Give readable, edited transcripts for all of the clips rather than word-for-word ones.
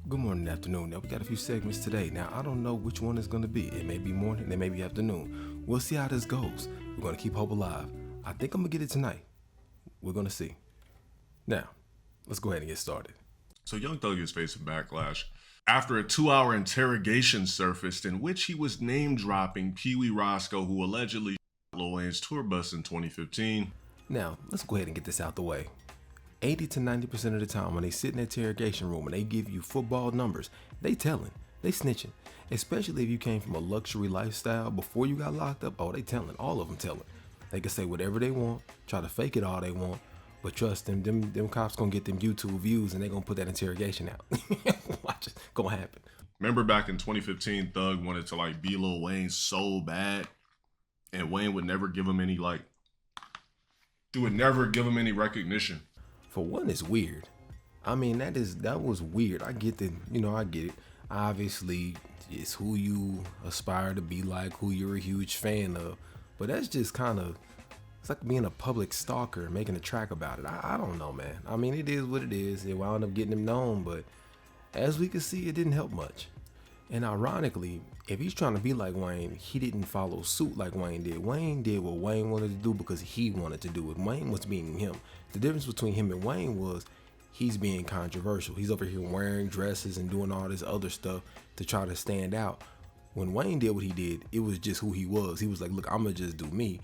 Good morning, afternoon. Now we got a few segments today. Now I don't know which one it's gonna be. It may be morning, it may be afternoon. We'll see how this goes. We're gonna keep hope alive. I think I'm gonna get it tonight. We're gonna see. Now, let's go ahead and get started. So Young Thug is facing backlash after a 2-hour interrogation surfaced in which he was name-dropping Pee Wee Roscoe, who allegedly shot Lil Wayne's tour bus in 2015. Now, let's go ahead and get this out the way. 80 to 90% of the time when they sit in the interrogation room and they give you football numbers, they telling, they snitching. Especially if you came from a luxury lifestyle before you got locked up, oh, they telling, all of them telling. They can say whatever they want, try to fake it all they want, but trust them cops gonna get them YouTube views and they gonna put that interrogation out. Watch it, gonna happen. Remember back in 2015, Thug wanted to be Lil Wayne so bad, and Wayne would never give him any recognition. For one, it's weird. I mean, that was weird. I get that, I get it. Obviously, it's who you aspire to be like, who you're a huge fan of. But that's just it's like being a public stalker, making a track about it. I don't know, man. I mean, it is what it is. It wound up getting him known, but as we can see, it didn't help much. And ironically, if he's trying to be like Wayne, he didn't follow suit like Wayne did. Wayne did what Wayne wanted to do because he wanted to do it. Wayne was being him. The difference between him and Wayne was he's being controversial. He's over here wearing dresses and doing all this other stuff to try to stand out. When Wayne did what he did, it was just who he was. He was like, look, I'm going to just do me.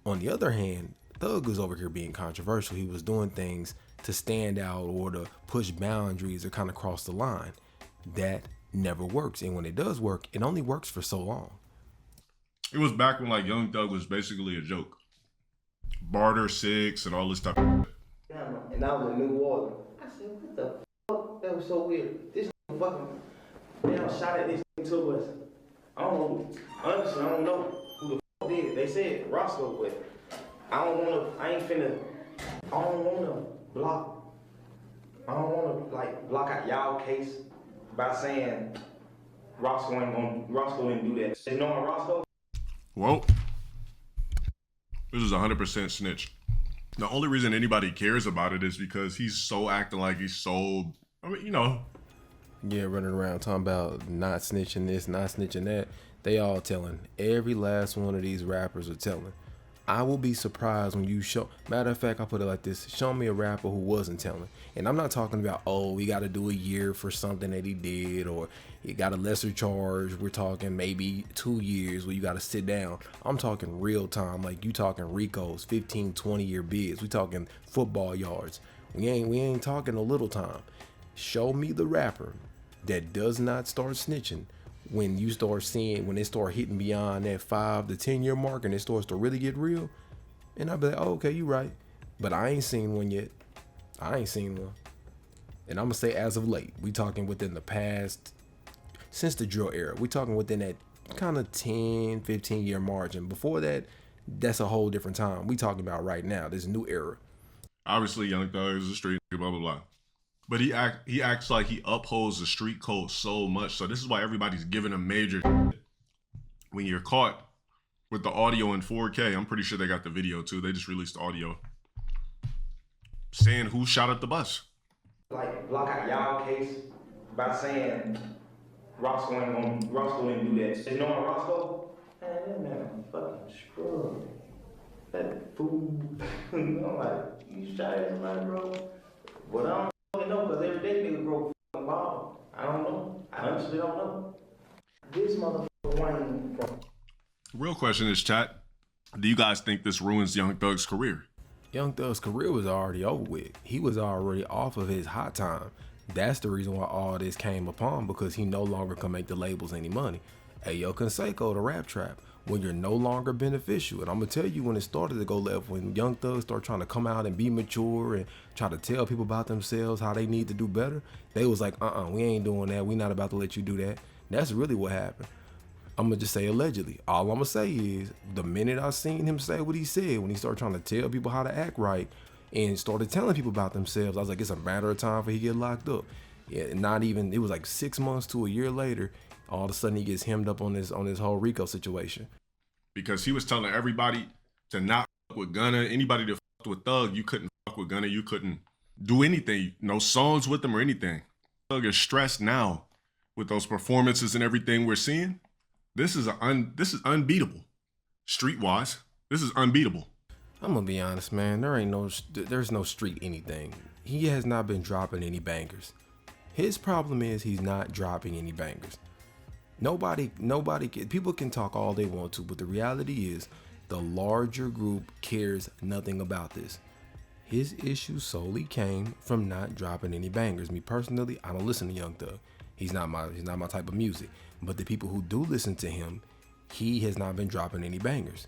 On the other hand, Thug was over here being controversial. He was doing things to stand out or to push boundaries or kind of cross the line. That never works. And when it does work, it only works for so long. It was back when Young Thug was basically a joke. Barter, Six, and all this stuff. And I was in New Orleans. I said, what the fuck? That was so weird. This fucking damn shot at this to us. I don't know. Honestly, I don't know who the fuck did. They said Roscoe, but I don't want to block. I don't want to block out y'all case by saying Roscoe didn't do that. Is knowing Roscoe? Well, this is 100% Snitch. The only reason anybody cares about it is because he's so acting like he's so, Yeah, running around talking about not snitching this, not snitching that. They all telling. Every last one of these rappers are telling. I will be surprised when you show. Matter of fact, I'll put it like this. Show me a rapper who wasn't telling. And I'm not talking about, we got to do a year for something that he did, or he got a lesser charge. We're talking maybe 2 years where you got to sit down. I'm talking real time. Like you talking Ricos, 15, 20-year bids. We talking football yards. We ain't talking a little time. Show me the rapper that does not start snitching when you start seeing, when they start hitting beyond that 5 to 10 year mark and it starts to really get real. And I'll be like, okay, you right. But I ain't seen one yet. I ain't seen one. And I'm gonna say as of late, we talking within the past, since the drill era, we talking within that kind of 10, 15 year margin. Before that, that's a whole different time. We talking about right now, this new era. Obviously, Young Thug is a street nigga, blah, blah, blah. But he acts like he upholds the street code so much. So this is why everybody's giving him major. When you're caught with the audio in 4K, I'm pretty sure they got the video too. They just released the audio saying who shot at the bus. Block out y'all case by saying Roscoe didn't do that. Is knowing Roscoe? Man, that man fucking scrub. That fool. I'm like, you shot at somebody, bro? But I don't know, because every day nigga grow fucking ball. I don't know. I honestly don't know. This motherfucker Wayne from... Real question is, chat, do you guys think this ruins Young Thug's career? Young Thug's career was already over with. He was already off of his hot time. That's the reason why all this came upon, because he no longer can make the labels any money. Hey, yo, Conseco, the rap trap, when you're no longer beneficial. And I'm gonna tell you when it started to go left, when Young Thugs started trying to come out and be mature and try to tell people about themselves, how they need to do better, they was like, we ain't doing that. We not about to let you do that. That's really what happened. I'm gonna just say allegedly. All I'm gonna say is the minute I seen him say what he said, when he started trying to tell people how to act right and started telling people about themselves, I was like, it's a matter of time for he get locked up. Yeah, not even, it was like 6 months to a year later, all of a sudden he gets hemmed up on this whole Rico situation. Because he was telling everybody to not fuck with Gunna. Anybody that fucked with Thug, you couldn't fuck with Gunna. You couldn't do anything. No songs with him or anything. Thug is stressed now with those performances and everything we're seeing. This is unbeatable. Streetwise, this is unbeatable. I'm gonna be honest, man. There's no street anything. He has not been dropping any bangers. His problem is he's not dropping any bangers. People can talk all they want to, but the reality is the larger group cares nothing about this. His issue solely came from not dropping any bangers. Me personally, I don't listen to Young Thug. He's not my type of music. But the people who do listen to him, he has not been dropping any bangers.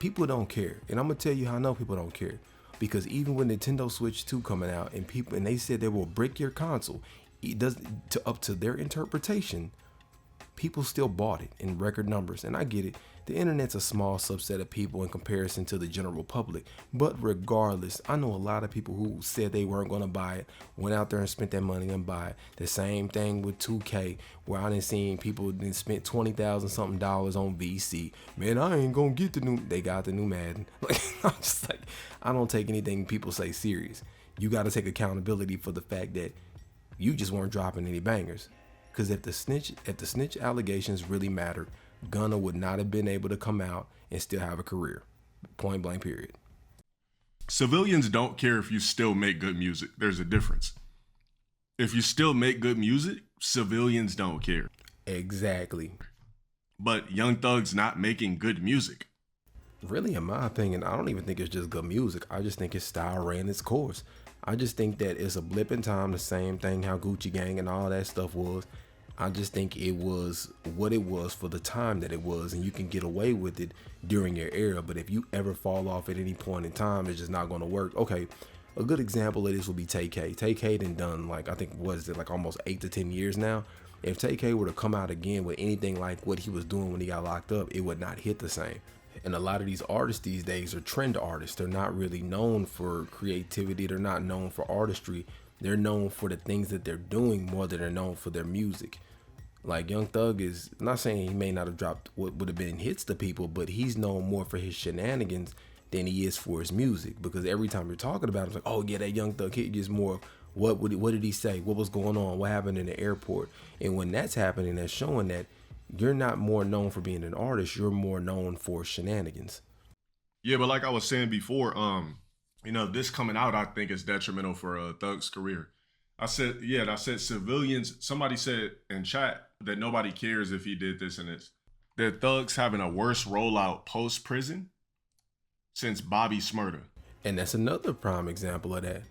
People don't care. And I'm gonna tell you how I know people don't care. Because even when Nintendo Switch 2 coming out and they said they will brick your console, up to their interpretation, people still bought it in record numbers. And I get it. The internet's a small subset of people in comparison to the general public. But regardless, I know a lot of people who said they weren't going to buy it, went out there and spent that money and buy it. The same thing with 2K, where I done seen people that spent $20,000 something on VC. Man, I ain't going to get they got the new Madden. I'm just like, I don't take anything people say serious. You got to take accountability for the fact that you just weren't dropping any bangers. Because if the snitch allegations really mattered, Gunna would not have been able to come out and still have a career. Point blank, period. Civilians don't care if you still make good music. There's a difference. If you still make good music, civilians don't care. Exactly. But Young Thug's not making good music. Really, in my opinion, I don't even think it's just good music. I just think his style ran its course. I just think that it's a blip in time, the same thing how Gucci Gang and all that stuff was. I just think it was what it was for the time that it was, and you can get away with it during your era. But if you ever fall off at any point in time, it's just not going to work. Okay, a good example of this would be Tay-K. Tay-K done like, I think, almost 8 to 10 years now. If Tay-K were to come out again with anything like what he was doing when he got locked up, it would not hit the same. And a lot of these artists these days are trend artists. They're not really known for creativity. They're not known for artistry. They're known for the things that they're doing more than they're known for their music. Like Young Thug is, I'm not saying he may not have dropped what would have been hits to people, but he's known more for his shenanigans than he is for his music. Because every time you're talking about it, it's like, oh yeah, that Young Thug hit is more what did he say? What was going on? What happened in the airport? And when that's happening, that's showing that you're not more known for being an artist. You're more known for shenanigans. Yeah, but like I was saying before, this coming out, I think is detrimental for Thug's career. I said civilians, somebody said in chat that nobody cares if he did this and this. That Thug's having a worse rollout post-prison since Bobby Smurda. And that's another prime example of that.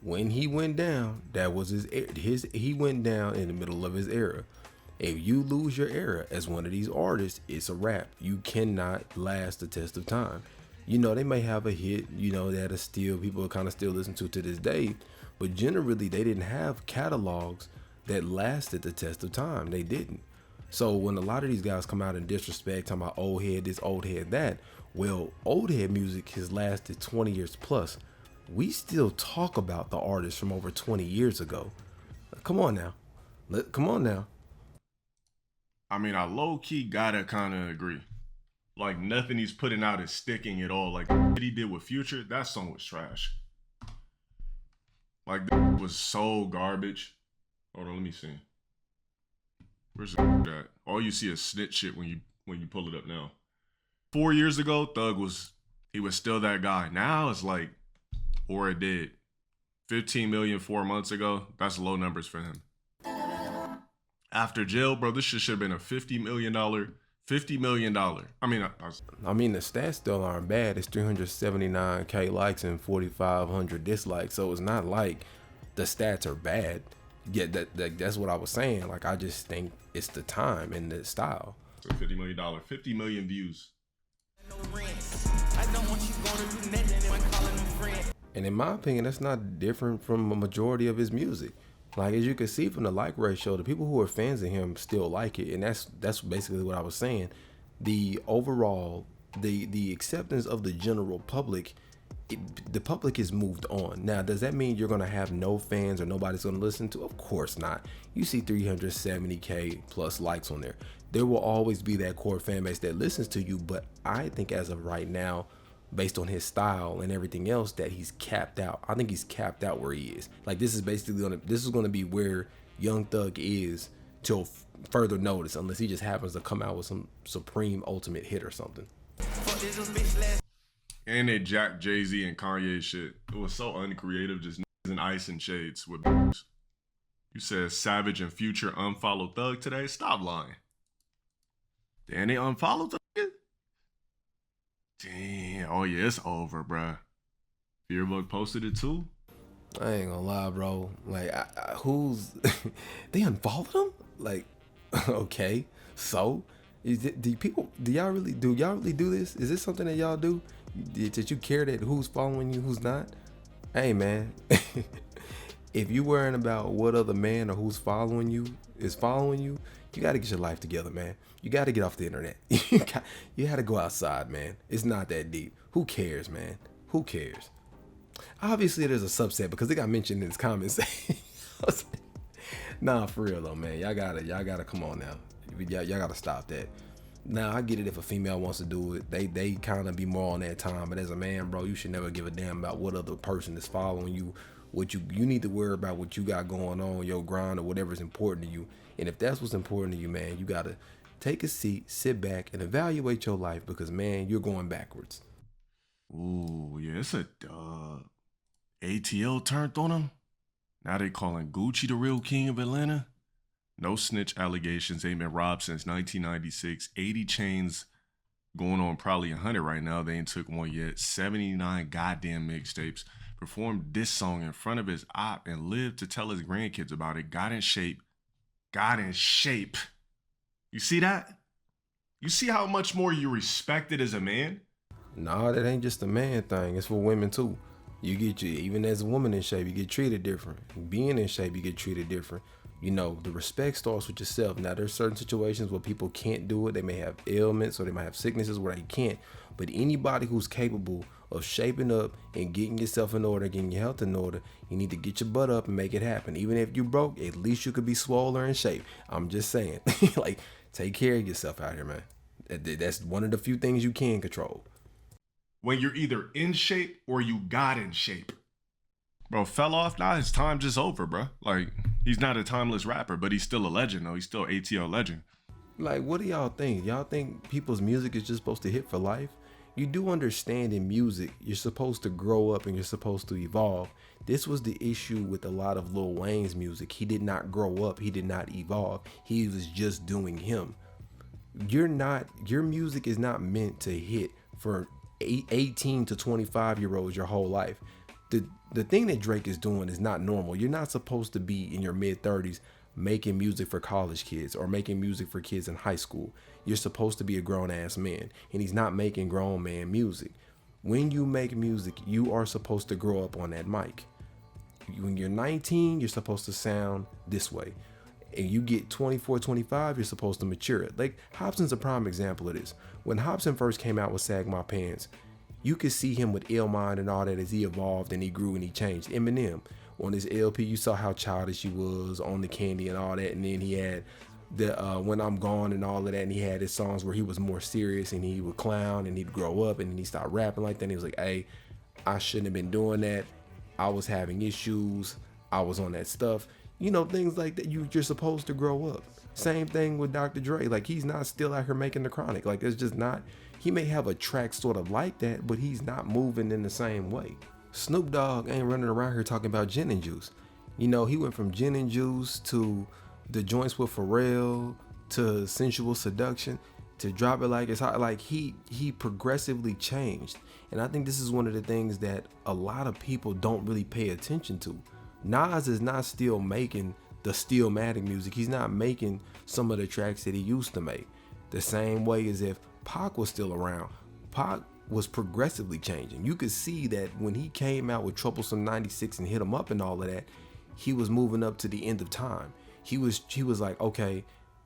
When he went down, that was he went down in the middle of his era. If you lose your era as one of these artists, it's a wrap. You cannot last the test of time. They may have a hit, that people kind of still listen to this day, but generally they didn't have catalogs that lasted the test of time. They didn't. So when a lot of these guys come out in disrespect, talking about old head this, old head that, well, old head music has lasted 20 years plus. We still talk about the artists from over 20 years ago. Come on now. I mean, I low-key gotta kind of agree. Like, nothing he's putting out is sticking at all. Like, what he did with Future, that song was trash. Like, that was so garbage. Hold on, let me see. Where's that? All you see is Snitch shit when you pull it up now. 4 years ago, Thug was still that guy. Now it's like, or it did. 15 million 4 months ago, that's low numbers for him. After jail, bro, this shit should have been a $50 million. I mean, the stats still aren't bad. It's 379K likes and 4,500 dislikes. So it's not like the stats are bad. Yeah, that's what I was saying. Like, I just think it's the time and the style. So $50 million, 50 million views. And in my opinion, that's not different from a majority of his music. Like, as you can see from the like ratio, the people who are fans of him still like it. And that's basically what I was saying. The overall, the acceptance of the general public, the public has moved on. Now, does that mean you're going to have no fans or nobody's going to listen to? Of course not. You see 370K plus likes on there. There will always be that core fan base that listens to you. But I think as of right now, based on his style and everything else, that he's capped out. I think he's capped out where he is. Like, this is basically going to be where Young Thug is till further notice, unless he just happens to come out with some supreme ultimate hit or something. And they jacked Jay-Z and Kanye shit. It was so uncreative, just niggas in ice and shades with Buns. You said Savage and Future unfollowed Thug today? Stop lying. Damn, they unfollowed Thug? Damn. Oh, yeah, it's over, bruh. Fearbug posted it too? I ain't gonna lie, bro. Like, who's... they unfollowed him? Like, okay. So? Do y'all really do this? Is this something that y'all do? That you care that who's following you, who's not? Hey, man. If you worrying about what other man or who's following you is following you, you got to get your life together, man. You got to get off the internet. You got to go outside, man. It's not that deep. Who cares, man? Who cares? Obviously, there's a subset because they got mentioned in his comments. Nah, for real though, man. Y'all gotta come on now. Y'all gotta stop that. Now, I get it if a female wants to do it. They kind of be more on that time. But as a man, bro, you should never give a damn about what other person is following you. What you need to worry about what you got going on, your grind or whatever's important to you. And if that's what's important to you, man, you gotta take a seat, sit back, and evaluate your life because, man, you're going backwards. Ooh, yeah, it's a dub. ATL turned on him. Now they calling Gucci the real king of Atlanta. No snitch allegations. Ain't been robbed since 1996. 80 chains going on probably 100 right now. They ain't took one yet. 79 goddamn mixtapes. Performed this song in front of his op and lived to tell his grandkids about it. Got in shape. Got in shape. You see that? You see how much more you respected as a man? Nah, that ain't just a man thing. It's for women too. Even as a woman in shape, you get treated different. Being in shape, you get treated different. You know, the respect starts with yourself. Now, there's certain situations where people can't do it. They may have ailments or they might have sicknesses where they can't. But anybody who's capable of shaping up and getting yourself in order, getting your health in order, you need to get your butt up and make it happen. Even if you broke, at least you could be swole or in shape. I'm just saying. Like, take care of yourself out here, man. That's one of the few things you can control. When you're either in shape or you got in shape. Bro, fell off, now his time just over, bro. Like, he's not a timeless rapper, but he's still a legend, though. He's still ATL legend. Like, what do y'all think? Y'all think people's music is just supposed to hit for life? You do understand in music, you're supposed to grow up and you're supposed to evolve. This was the issue with a lot of Lil Wayne's music. He did not grow up. He did not evolve. He was just doing him. Your music is not meant to hit for 18 to 25-year-olds your whole life. The thing that Drake is doing is not normal. You're not supposed to be in your mid-30s making music for college kids or making music for kids in high school. You're supposed to be a grown-ass man, and he's not making grown man music. When you make music, you are supposed to grow up on that mic. When you're 19, you're supposed to sound this way. And you get 24, 25, you're supposed to mature it. Like, Hobson's a prime example of this. When Hobson first came out with Sag My Pants, you could see him with Illmind and all that as he evolved and he grew and he changed. Eminem, on his LP, you saw how childish he was on the Candy and all that. And then he had the When I'm Gone and all of that. And he had his songs where he was more serious and he would clown and he'd grow up and then he started rapping like that. And he was like, hey, I shouldn't have been doing that. I was having issues. I was on that stuff. You know, things like that. You're supposed to grow up. Same thing with Dr. Dre. Like, he's not still out here making the Chronic. Like, it's just not. He may have a track sort of like that, but he's not moving in the same way. Snoop Dogg ain't running around here talking about gin and juice. You know, he went from gin and juice to the joints with Pharrell to sensual seduction to drop it like it's hot. Like, he progressively changed. And I think this is one of the things that a lot of people don't really pay attention to. Nas is not still making the Stillmatic music. He's not making some of the tracks that he used to make. The same way as if Pac was still around. Pac was progressively changing. You could see that when he came out with Troublesome 96 and Hit 'Em Up and all of that, he was moving up to the end of time. He was like, okay,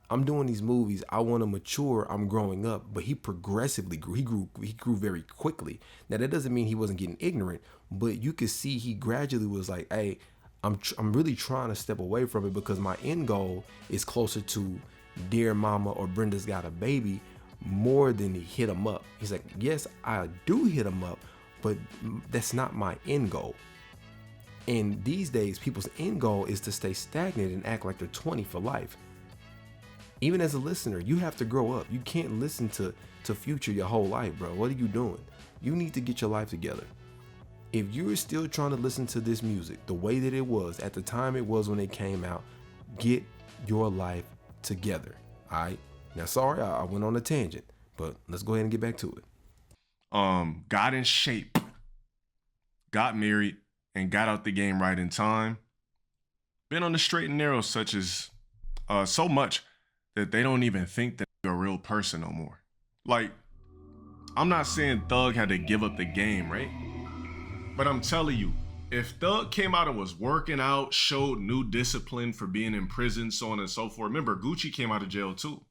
I'm doing these movies. I want to mature. I'm growing up. But he progressively grew. He grew very quickly. Now, that doesn't mean he wasn't getting ignorant, but you could see he gradually was like, hey, I'm really trying to step away from it because my end goal is closer to Dear Mama or Brenda's Got a Baby more than Hit 'Em Up. He's like, yes, I do hit 'em up, but that's not my end goal. And these days, people's end goal is to stay stagnant and act like they're 20 for life. Even as a listener, you have to grow up. You can't listen to Future your whole life, bro. What are you doing? You need to get your life together. If you're still trying to listen to this music the way that it was at the time it was when it came out, get your life together. All right. Now, sorry, I went on a tangent, but let's go ahead and get back to it. Got in shape, got married, and got out the game right in time. Been on the straight and narrow such as so much that they don't even think that you're a real person no more. Like, I'm not saying Thug had to give up the game, right? But I'm telling you, if Thug came out and was working out, showed new discipline for being in prison, so on and so forth. Remember, Gucci came out of jail too.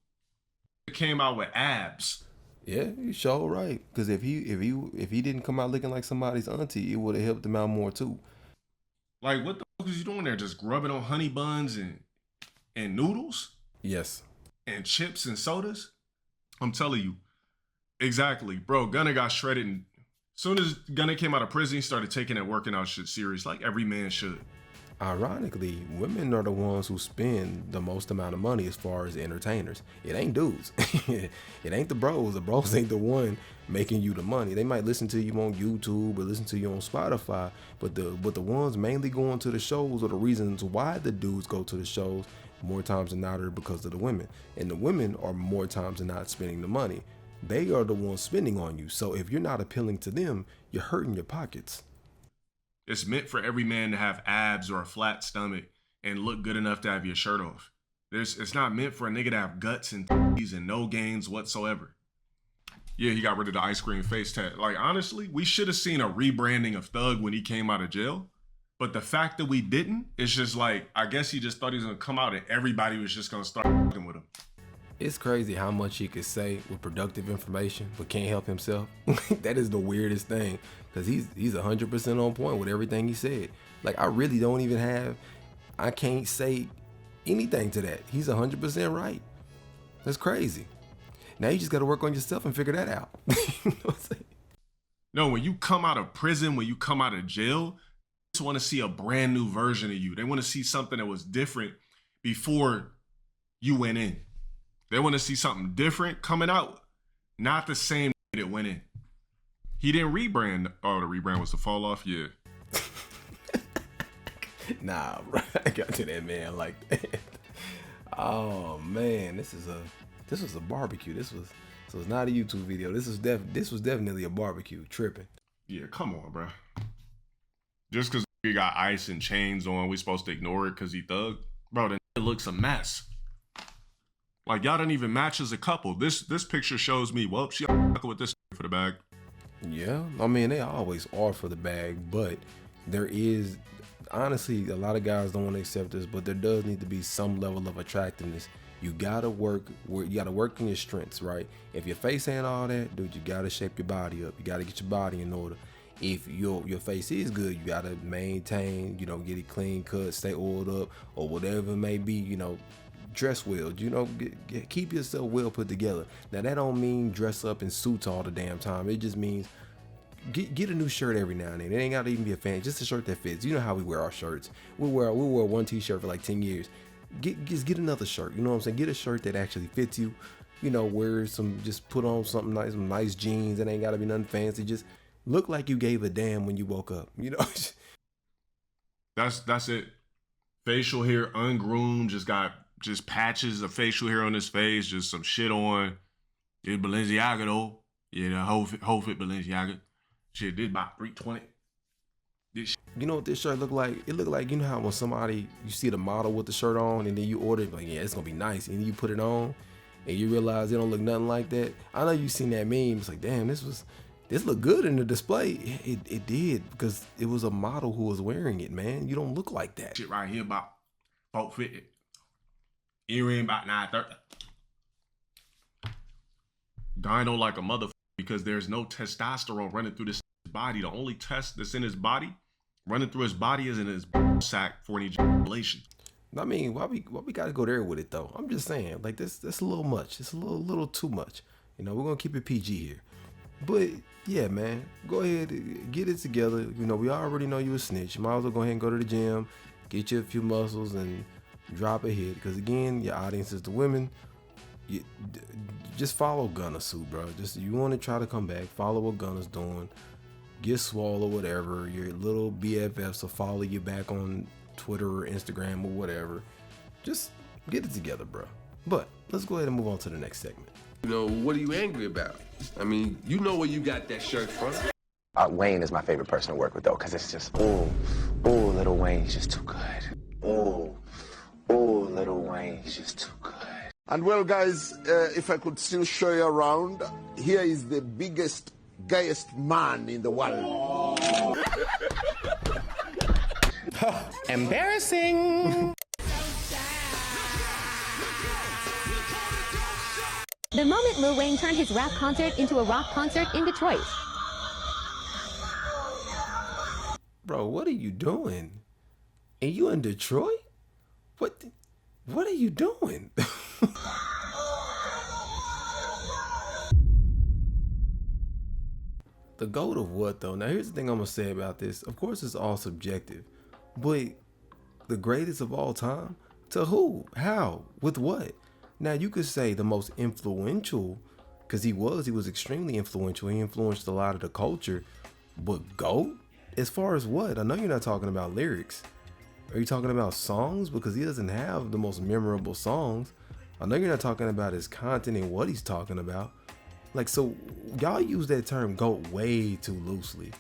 He came out with abs. Yeah, you sure right. Because if he didn't come out looking like somebody's auntie, it would have helped him out more too. Like, what the fuck is you doing there? Just grubbing on honey buns and noodles? Yes. And chips and sodas? I'm telling you. Exactly. Bro, Gunna got shredded. And as soon as Gunna came out of prison, he started taking that working out shit serious, like every man should. Ironically, women are the ones who spend the most amount of money as far as entertainers. It ain't dudes. It ain't the bros. The bros ain't the one making you the money. They might listen to you on YouTube or listen to you on Spotify, but the ones mainly going to the shows or the reasons why the dudes go to the shows more times than not are because of the women. And the women are more times than not spending the money. They are the ones spending on you. So if you're not appealing to them, you're hurting your pockets. It's meant for every man to have abs or a flat stomach and look good enough to have your shirt off. It's not meant for a nigga to have guts and titties and no gains whatsoever. Yeah, he got rid of the ice cream face tat. Like, honestly, we should have seen a rebranding of Thug when he came out of jail. But the fact that we didn't, it's just like, I guess he just thought he was going to come out and everybody was just going to start fucking with him. It's crazy how much he could say with productive information, but can't help himself. That is the weirdest thing, because he's 100% on point with everything he said. Like, I really don't even I can't say anything to that. He's 100% right. That's crazy. Now you just got to work on yourself and figure that out. You know what I'm saying? No, when you come out of prison, when you come out of jail, they just want to see a brand new version of you. They want to see something that was different before you went in. They want to see something different coming out, not the same that went in. He didn't rebrand. Oh, the rebrand was the fall off? Yeah. Nah, bro, I got to that man like that. Oh man, this was a barbecue. So it's not a YouTube video. This was definitely a barbecue. Tripping. Yeah, come on, bro. Just because he got ice and chains on, we supposed to ignore it because he Thug? Bro, that looks a mess. Like, y'all didn't even match as a couple. This picture shows me, well, she fucking with this for the bag. Yeah, I mean, they always are for the bag, but there is, honestly, a lot of guys don't want to accept this, but there does need to be some level of attractiveness. You gotta work on your strengths, right? If your face ain't all that, dude, you gotta shape your body up. You gotta get your body in order. If your face is good, you gotta maintain, get it clean cut, stay oiled up, or whatever it may be, dress well, keep yourself well put together. Now that don't mean dress up in suits all the damn time. It just means get a new shirt every now and then. It ain't gotta even be a fan, just a shirt that fits. You know how we wear our shirts. We'll wear one t-shirt for like 10 years. Get another shirt. You know what I'm saying? Get a shirt that actually fits you. Just put on something nice, some nice jeans. It ain't gotta be nothing fancy. Just look like you gave a damn when you woke up. That's it. Facial hair ungroomed, just patches of facial hair on his face, just some shit on. It's Balenciaga though. Yeah, the whole fit Balenciaga. Shit, this about $320. You know what this shirt look like? It look like, how when somebody, you see the model with the shirt on and then you order it, like, yeah, it's gonna be nice. And then you put it on and you realize it don't look nothing like that. I know you seen that meme. It's like, damn, this looked good in the display. It did, because it was a model who was wearing it, man. You don't look like that. Shit right here about $450. Earring about $930. Dino like a motherfucker because there's no testosterone running through this body. The only test that's in his body, running through his body, is in his sack for an ejaculation. I mean, why we gotta go there with it though? I'm just saying, like, that's a little much. It's a little too much. We're gonna keep it PG here. But yeah, man, go ahead, get it together. You know, we already know you a snitch. You might as well go ahead and go to the gym, get you a few muscles, and drop a hit. Because again, your audience is the women. Just follow Gunna suit, bro. Just you want to try to come back, follow what Gunna's doing. Get swole or whatever. Your little BFFs will follow you back on Twitter or Instagram or whatever. Just get it together, bro. But let's go ahead and move on to the next segment. You know, what are you angry about? I mean, you know where you got that shirt from. Wayne is my favorite person to work with, though, because it's just, ooh, Lil Wayne's just too good. Ooh, Lil Wayne's just too good. And well, guys, if I could still show you around, here is the biggest, gayest man in the world. Embarrassing. The moment Lil Wayne turned his rap concert into a rock concert in Detroit. Bro, what are you doing? And you in Detroit? What are you doing? The GOAT of what though? Now here's the thing I'm gonna say about this. Of course it's all subjective, but the greatest of all time? To who? How? With what? Now you could say the most influential, because he was extremely influential. He influenced a lot of the culture, but GOAT? As far as what? I know you're not talking about lyrics. Are you talking about songs? Because he doesn't have the most memorable songs. I know you're not talking about his content and what he's talking about. Like, so y'all use that term GOAT way too loosely.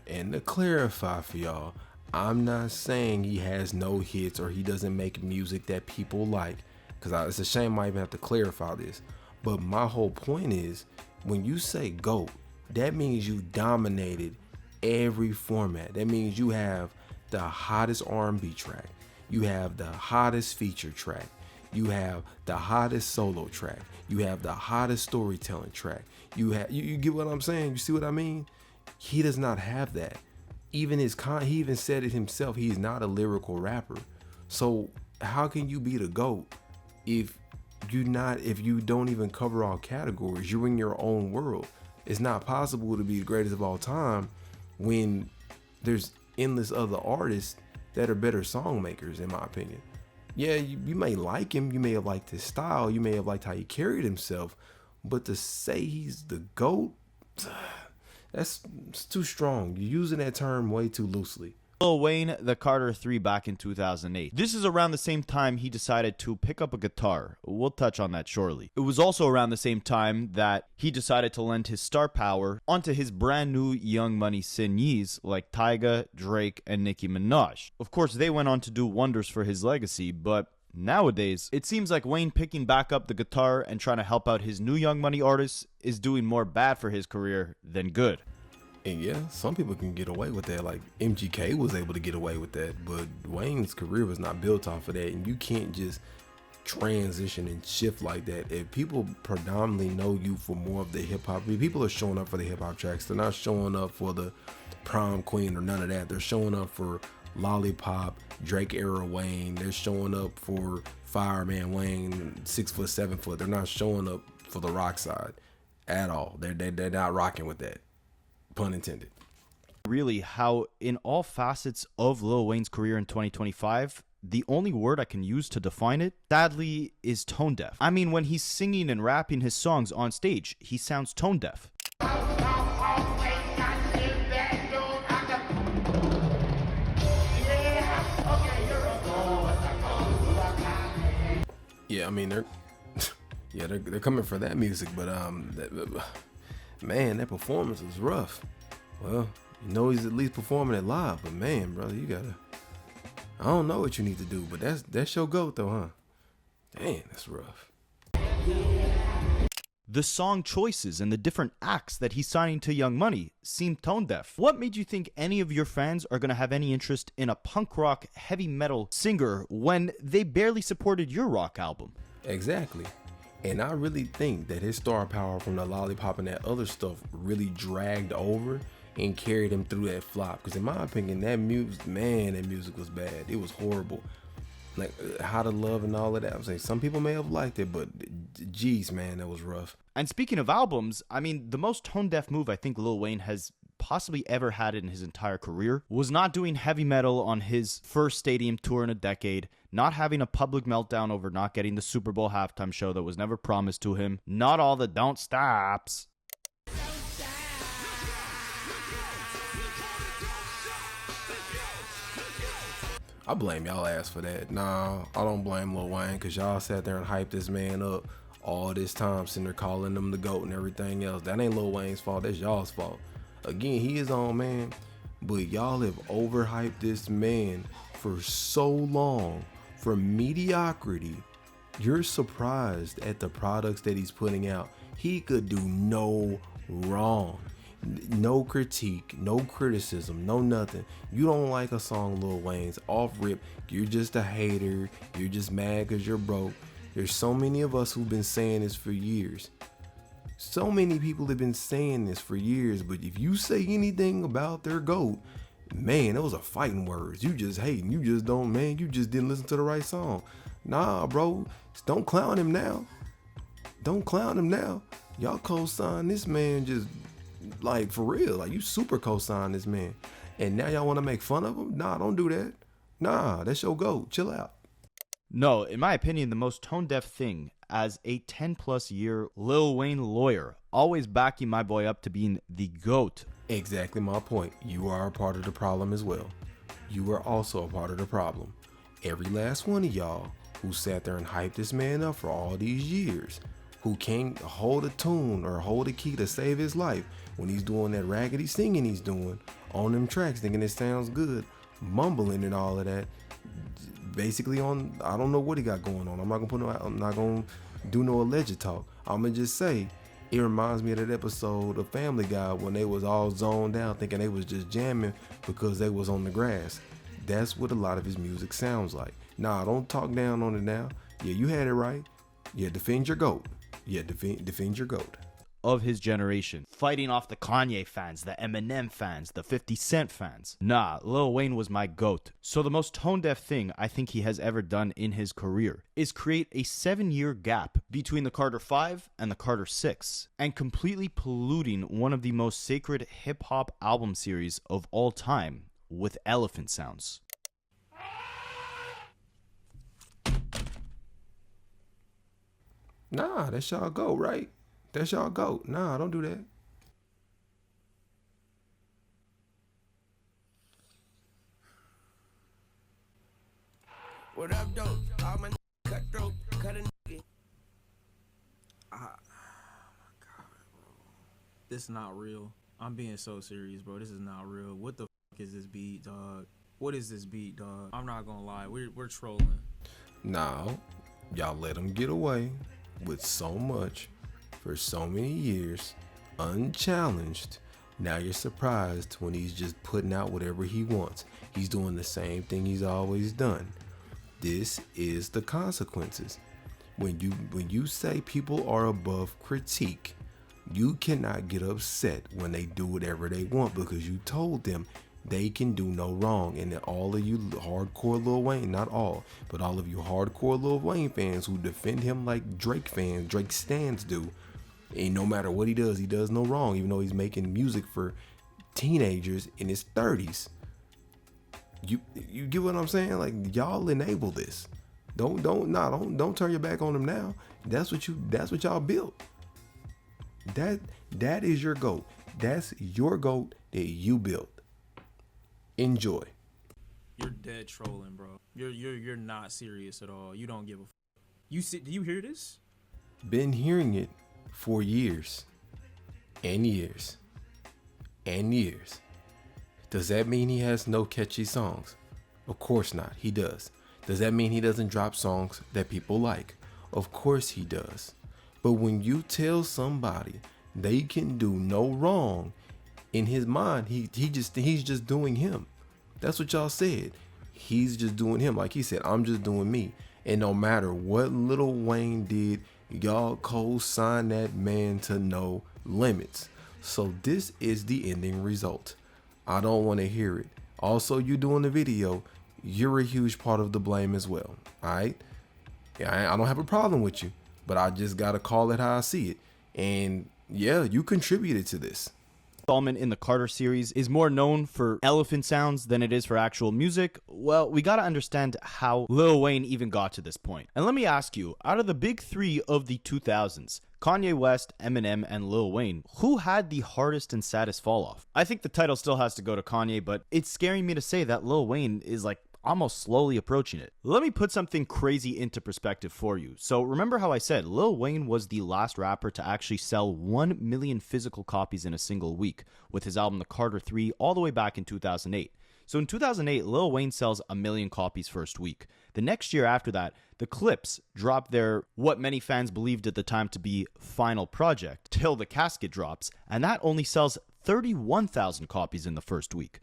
And to clarify for y'all, I'm not saying he has no hits or he doesn't make music that people like. Because it's a shame I even have to clarify this. But my whole point is, when you say GOAT, that means you dominated every format. That means you have the hottest R&B track. You have the hottest feature track. You have the hottest solo track. You have the hottest storytelling track. You get what I'm saying? You see what I mean? He does not have that. Even he even said it himself. He's not a lyrical rapper. So how can you be the GOAT if you don't even cover all categories? You're in your own world. It's not possible to be the greatest of all time when there's endless other artists that are better song makers, in my opinion. Yeah, you may like him, you may have liked his style, you may have liked how he carried himself, but to say he's the GOAT, it's too strong. You're using that term way too loosely. Lil Wayne, the Carter 3 back in 2008. This is around the same time he decided to pick up a guitar. We'll touch on that shortly. It was also around the same time that he decided to lend his star power onto his brand new Young Money signees like Tyga, Drake, and Nicki Minaj. Of course, they went on to do wonders for his legacy, but nowadays, it seems like Wayne picking back up the guitar and trying to help out his new Young Money artists is doing more bad for his career than good. And yeah, some people can get away with that. Like MGK was able to get away with that, but Wayne's career was not built off of that. And you can't just transition and shift like that. If people predominantly know you for more of the hip hop, people are showing up for the hip hop tracks. They're not showing up for the prom queen or none of that. They're showing up for Lollipop, Drake era Wayne. They're showing up for Fireman Wayne, 6 foot, 7 foot. They're not showing up for the rock side at all. They're not rocking with that. Pun intended. Really, how in all facets of Lil Wayne's career in 2025, the only word I can use to define it, sadly, is tone deaf. I mean, when he's singing and rapping his songs on stage, he sounds tone deaf. Yeah, I mean they're coming for that music, but man, that performance was rough. Well, you know he's at least performing it live, but man, brother, I don't know what you need to do, but that's your GOAT though, huh? Damn, that's rough. The song choices and the different acts that he's signing to Young Money seem tone deaf. What made you think any of your fans are going to have any interest in a punk rock heavy metal singer when they barely supported your rock album? Exactly. And I really think that his star power from the Lollipop and that other stuff really dragged over and carried him through that flop. Because in my opinion, that music was bad. It was horrible. Like How to Love and all of that. I'm saying some people may have liked it, but Jeez, man, that was rough. And speaking of albums, I mean, the most tone-deaf move I think Lil Wayne has possibly ever had in his entire career was not doing heavy metal on his first stadium tour in a decade, not having a public meltdown over not getting the Super Bowl halftime show that was never promised to him, not all the don't stops. I blame y'all ass for that. Nah, I don't blame Lil Wayne, because y'all sat there and hyped this man up all this time, sitting there calling him the GOAT and everything else. That ain't Lil Wayne's fault, that's y'all's fault. Again, he is on, man, but y'all have overhyped this man for so long, for mediocrity. You're surprised at the products that he's putting out. He could do no wrong. No critique, no criticism, no nothing. You don't like a song Lil Wayne's off rip, you're just a hater, you're just mad because you're broke. There's so many of us who've been saying this for years. So many people have been saying this for years, but if you say anything about their GOAT, man, those are fighting words. You just hating, you just don't, man, you just didn't listen to the right song. Nah, bro, don't clown him now. Don't clown him now. Y'all co-sign this man just, like, for real, like, you super co-sign this man, and now y'all want to make fun of him? Nah, don't do that. Nah, that's your GOAT. Chill out. No, in my opinion, the most tone-deaf thing, as a 10-plus year Lil Wayne lawyer, always backing my boy up to being the GOAT. Exactly my point. You are a part of the problem as well. You are also a part of the problem. Every last one of y'all who sat there and hyped this man up for all these years, who can't hold a tune or hold a key to save his life when he's doing that raggedy singing he's doing on them tracks, thinking it sounds good, mumbling and all of that, basically on, I don't know what he got going on. I'm not gonna do no alleged talk. I'm gonna just say it reminds me of that episode of Family Guy when they was all zoned out thinking they was just jamming because they was on the grass. That's what a lot of his music sounds like. Nah, don't talk down on it now. Yeah, you had it right. Yeah, defend your GOAT. Yeah, defend your GOAT. Of his generation, fighting off the Kanye fans, the Eminem fans, the 50 Cent fans. Nah, Lil Wayne was my GOAT. So the most tone-deaf thing I think he has ever done in his career is create a 7-year gap between the Carter 5 and the Carter 6, and completely polluting one of the most sacred hip-hop album series of all time with elephant sounds. Nah, that's y'all GOAT, right? That's y'all GOAT. Nah, don't do that. What up, dope? All my cutthroat, cut a nigga. Oh my god, bro. This is not real. I'm being so serious, bro. This is not real. What the fuck is this beat, dog? What is this beat, dog? I'm not gonna lie. We're trolling. Now, y'all let him get away with so much for so many years, unchallenged. Now you're surprised when he's just putting out whatever he wants. He's doing the same thing he's always done. This is the consequences. When you say people are above critique, you cannot get upset when they do whatever they want because you told them they can do no wrong. And that all of you hardcore Lil Wayne, not all, but all of you hardcore Lil Wayne fans who defend him like Drake fans, Drake stans do, and no matter what he does no wrong, even though he's making music for teenagers in his 30s. You get what I'm saying? Like, y'all enable this. Don't turn your back on him now. That's what y'all built. That is your GOAT. That's your GOAT that you built. Enjoy. You're dead trolling, bro. You're not serious at all. You don't give a do you hear this? Been hearing it for years and years and years. Does that mean he has no catchy songs? Of course not. He does. Does that mean he doesn't drop songs that people like? Of course he does. But when you tell somebody they can do no wrong, in his mind, he's just doing him. That's what y'all said. He's just doing him. Like he said, I'm just doing me. And no matter what Lil Wayne did, y'all co-signed that man to no limits. So this is the ending result. I don't want to hear it. Also, you doing the video, you're a huge part of the blame as well. All right? I don't have a problem with you. but I just gotta call it how I see it. And yeah, you contributed to this. Installment in the Carter series is more known for elephant sounds than it is for actual music. Well, we gotta understand how Lil Wayne even got to this point. And let me ask you, out of the big three of the 2000s, Kanye West, Eminem, and Lil Wayne, who had the hardest and saddest fall off? I think the title still has to go to Kanye, but it's scaring me to say that Lil Wayne is like almost slowly approaching it. Let me put something crazy into perspective for you. So remember how I said Lil Wayne was the last rapper to actually sell 1 million physical copies in a single week with his album The Carter 3 all the way back in 2008. So in 2008, Lil Wayne sells 1 million copies first week. The next year after that, the Clips dropped their, what many fans believed at the time to be final project, Till the Casket drops, and that only sells 31,000 copies in the first week.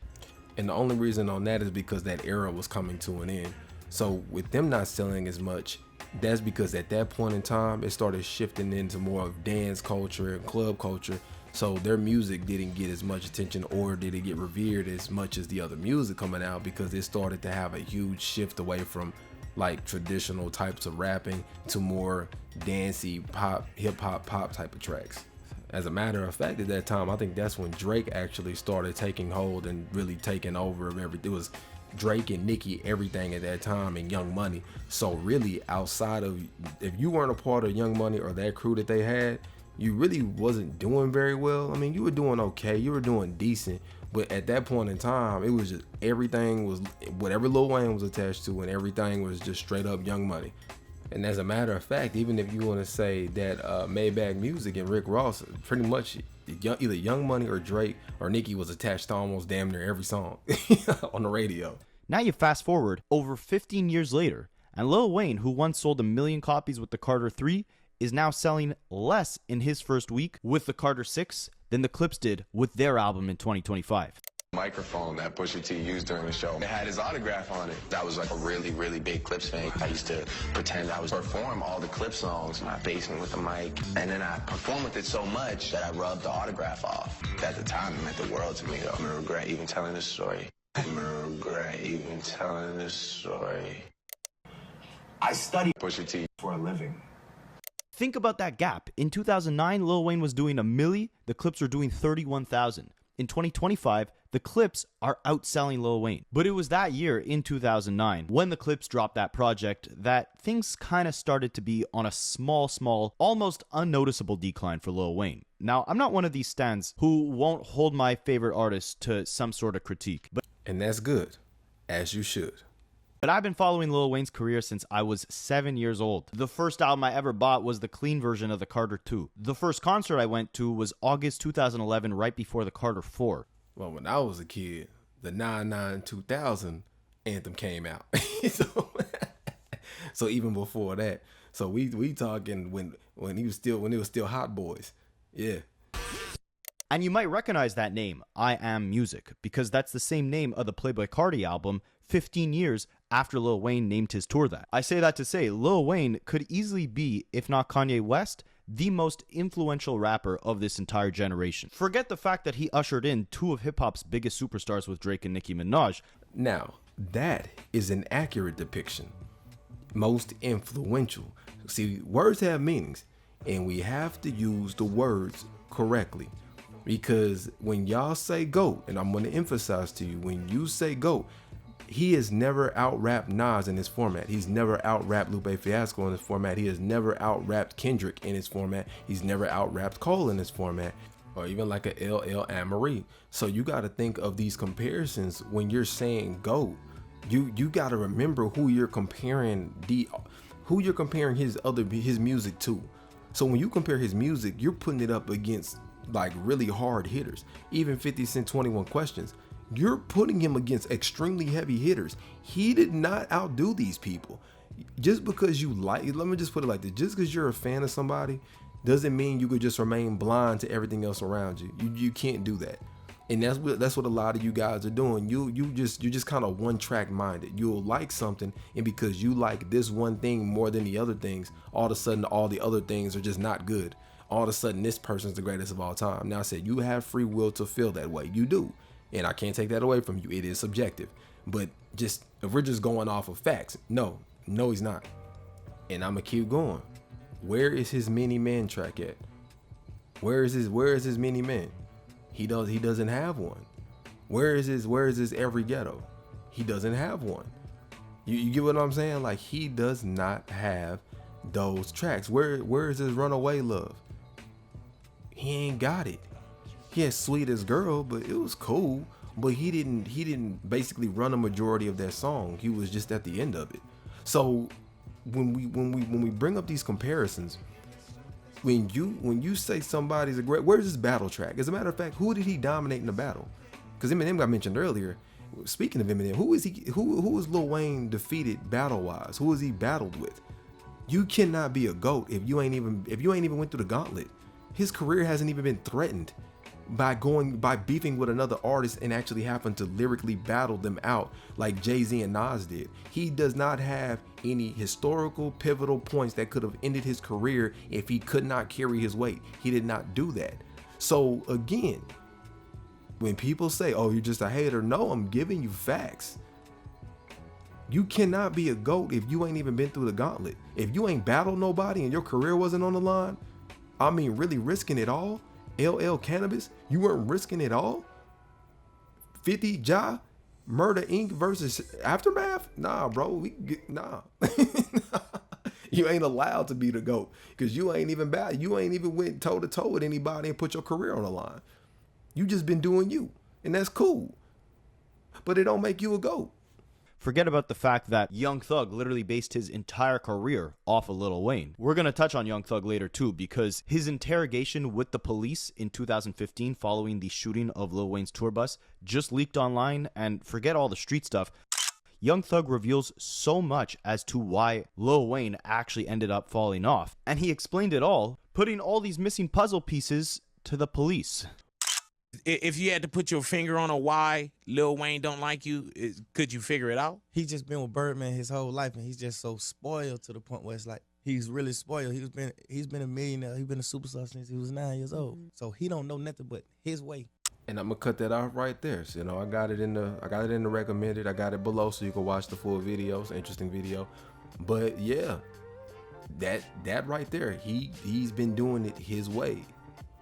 And the only reason on that is because that era was coming to an end. So with them not selling as much, that's because at that point in time, it started shifting into more of dance culture and club culture. So their music didn't get as much attention, or did it get revered as much as the other music coming out, because it started to have a huge shift away from like traditional types of rapping to more dancey pop, hip hop, pop type of tracks. As a matter of fact, at that time, I think that's when Drake actually started taking hold and really taking over of everything. It was Drake and Nicki, everything at that time, and Young Money. So really, outside of, if you weren't a part of Young Money or that crew that they had, you really wasn't doing very well. I mean, you were doing okay, you were doing decent, but at that point in time, it was just everything was whatever Lil Wayne was attached to, and everything was just straight up Young Money. And as a matter of fact, even if you want to say that Maybach Music and Rick Ross, pretty much either Young Money or Drake or Nicki was attached to almost damn near every song on the radio. Now you fast forward over 15 years later, and Lil Wayne, who once sold 1 million copies with the Carter 3, is now selling less in his first week with the Carter 6 than the Clips did with their album in 2025. Microphone that Pusha T used during the show, it had his autograph on it. I was like a really, really big Clips fan. I used to pretend I was perform all the Clips songs in my basement with the mic, and then I performed with it so much that I rubbed the autograph off. At the time, it meant the world to me, though. I'm gonna regret even telling this story. I'm gonna regret even telling this story. I studied Pusha T for a living. Think about that gap. In 2009, Lil Wayne was doing 1 million, the Clips were doing 31,000. In 2025, the Clips are outselling Lil Wayne. But it was that year, in 2009, when the Clips dropped that project, that things kind of started to be on a small, almost unnoticeable decline for Lil Wayne. Now, I'm not one of these stans who won't hold my favorite artist to some sort of critique. And that's good, as you should. But I've been following Lil Wayne's career since I was 7 years old. The first album I ever bought was the clean version of the Carter 2. The first concert I went to was August 2011, right before the Carter 4. Well, when I was a kid, the 99-2000 anthem came out. So even before that, so we talking when it was still Hot Boys, yeah. And you might recognize that name, I Am Music, because that's the same name of the Playboi Carti album 15 years after Lil Wayne named his tour that. I say that to say Lil Wayne could easily be, if not Kanye West, the most influential rapper of this entire generation. Forget the fact that he ushered in two of hip-hop's biggest superstars with Drake and Nicki Minaj. Now, that is an accurate depiction. Most influential. See, words have meanings, and we have to use the words correctly. Because when y'all say GOAT, and I'm going to emphasize to you, when you say GOAT, he has never out-rapped Nas in his format. He's never out-rapped Lupe Fiasco in his format. He has never out-rapped Kendrick in his format. He's never out-rapped Cole in his format, or even like a LL Amarie. So you got to think of these comparisons when you're saying GOAT. You got to remember who you're comparing his music to. So when you compare his music, you're putting it up against like really hard hitters. Even 50 Cent 21 Questions, you're putting him against extremely heavy hitters. He did not outdo these people. Just because you like, let me just put it like this, just because you're a fan of somebody doesn't mean you could just remain blind to everything else around you. You can't do that. And that's what a lot of you guys are doing. You're just kind of one track minded. You'll like something, and because you like this one thing more than the other things, all of a sudden all the other things are just not good. All of a sudden this person's the greatest of all time. Now I said you have free will to feel that way. You do. And I can't take that away from you. It is subjective. But if we're just going off of facts, no, he's not. And I'm going to keep going. Where is his Many Man track at? Where is his Many Man? He doesn't have one. Where is his Every Ghetto? He doesn't have one. You get what I'm saying? Like, he does not have those tracks. Where is his Runaway Love? He ain't got it. He had Sweetest Girl, but it was cool. But he didn't basically run a majority of that song. He was just at the end of it. So when we bring up these comparisons, when you say somebody's a great, where's his battle track? As a matter of fact, who did he dominate in the battle? Because Eminem got mentioned earlier. Speaking of Eminem, who was Lil Wayne defeated battle wise? Who was he battled with? You cannot be a GOAT if you ain't even went through the gauntlet. His career hasn't even been threatened by beefing with another artist and actually having to lyrically battle them out like Jay-Z and Nas did. He does not have any historical pivotal points that could have ended his career if he could not carry his weight. He did not do that. So again, when people say, oh, you're just a hater, no, I'm giving you facts. You cannot be a GOAT if you ain't even been through the gauntlet. If you ain't battled nobody and your career wasn't on the line, I mean, really risking it all. LL Cannabis, you weren't risking it all. 50 Ja, Murder Inc. versus Aftermath? Nah, bro, nah. You ain't allowed to be the GOAT because you ain't even went toe to toe with anybody and put your career on the line. You just been doing you, and that's cool. But it don't make you a GOAT. Forget about the fact that Young Thug literally based his entire career off of Lil Wayne. We're going to touch on Young Thug later too, because his interrogation with the police in 2015 following the shooting of Lil Wayne's tour bus just leaked online, and forget all the street stuff. Young Thug reveals so much as to why Lil Wayne actually ended up falling off. And he explained it all, putting all these missing puzzle pieces to the police. If you had to put your finger on a why Lil Wayne don't like you, could you figure it out? He's just been with Birdman his whole life, and he's just so spoiled to the point where it's like he's really spoiled. He's been a millionaire. He's been a superstar since he was 9 years old. So he don't know nothing but his way. And I'm gonna cut that off right there. So, I got it in the recommended. I got it below so you can watch the full video. It's an interesting video. But yeah, that right there, he's been doing it his way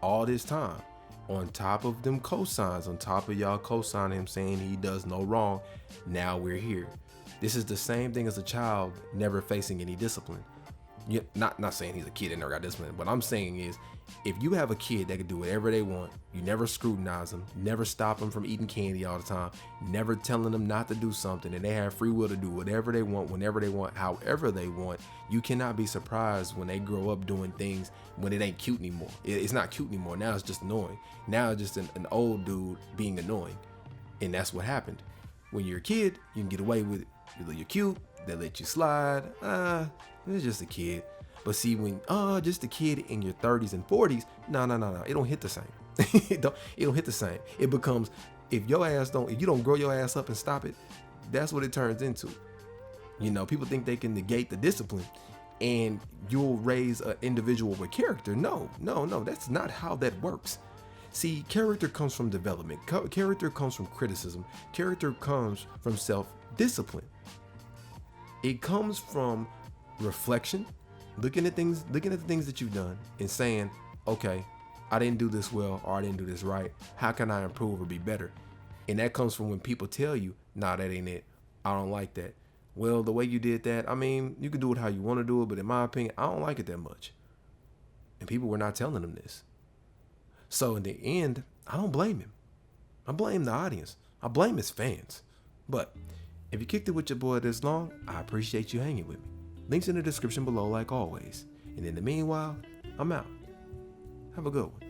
all this time. On top of them cosigns, on top of y'all cosigning him saying he does no wrong, now we're here. This is the same thing as a child never facing any discipline. Not saying he's a kid and never got discipline. What I'm saying is, if you have a kid that can do whatever they want, you never scrutinize them, never stop them from eating candy all the time, never telling them not to do something, and they have free will to do whatever they want, whenever they want, however they want, you cannot be surprised when they grow up doing things when it ain't cute anymore. It's not cute anymore. Now it's just annoying. Now it's just an old dude being annoying. And that's what happened. When you're a kid, you can get away with it. You're cute, they let you slide. It's just a kid. But see, when just a kid in your 30s and 40s, no, it don't hit the same. it don't hit the same. It becomes, if you don't grow your ass up and stop it, that's what it turns into. People think they can negate the discipline and you'll raise an individual with character. No, that's not how that works. See, character comes from development. Character comes from criticism. Character comes from self-discipline. It comes from reflection, looking at the things that you've done and saying, okay, I didn't do this well, or I didn't do this right. How can I improve or be better? And that comes from when people tell you, nah, that ain't it. I don't like that. Well, the way you did that, I mean, you can do it how you want to do it, but in my opinion, I don't like it that much. And people were not telling him this. So in the end, I don't blame him. I blame the audience. I blame his fans. But if you kicked it with your boy this long, I appreciate you hanging with me. Links in the description below like always. And in the meanwhile, I'm out. Have a good one.